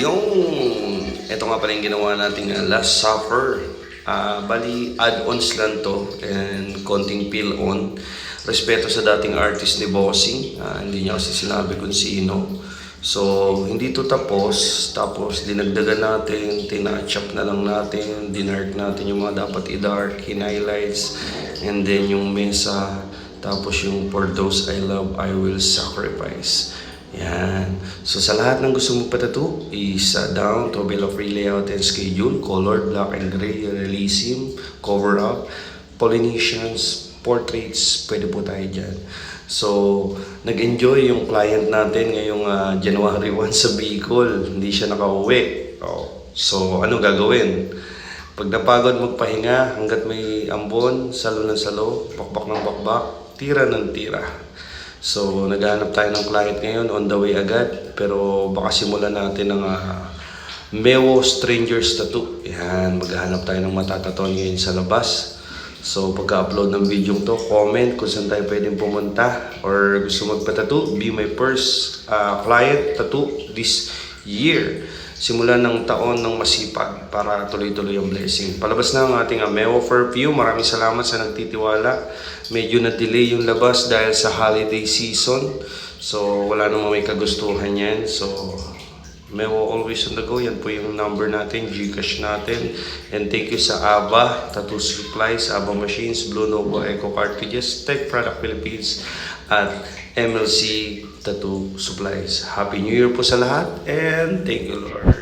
Yung, ito nga pala yung ginawa nating Last Supper. Bali, add-ons lang to and konting peel-on. Respeto sa dating artist ni Bossing. Hindi niya kasi sinabi kung sino. So, hindi to tapos. Tapos, dinagdagan natin, tina-chop na lang natin, dinark natin yung mga dapat i-dark, highlights, and then yung mesa. Tapos yung for those I love, I will sacrifice. Yan. So sa lahat ng gusto mo patato, is down to bill of layout and schedule, colored, black and gray, realism, cover up, Polynesians, portraits, pwede po tayo dyan. So, nag-enjoy yung client natin ngayong January 1 sa Bicol. Hindi siya nakauwi. So, ano gagawin? Pag napagod magpahinga, hanggat may ambon, salo ng salo, bakbak ng bakbak, tira ng tira. So, naghahanap tayo ng client ngayon, on the way agad. Pero baka simulan natin ng Mewo Strangers Tattoo. Yan, maghahanap tayo ng matatato ngayon sa labas. So, pagka-upload ng video to, comment kung saan tayo pwedeng pumunta or gusto magpa-tattoo, be my first client tattoo this year. Simulan ng taon ng masipag para tuloy-tuloy ang blessing. Palabas na ang ating Mewo perfume. Maraming salamat sa nagtitiwala. Medyo na-delay yung labas dahil sa holiday season. So, wala namang may kagustuhan yan. So, Mewo always on the go. Yan po yung number natin, Gcash natin. And thank you sa ABBA, Tattoo Supplies, ABBA Machines, Blue Novo Eco Cartridges, Tech Product Philippines, at MLC Tattoo Supplies. Happy New Year po sa lahat and thank you Lord.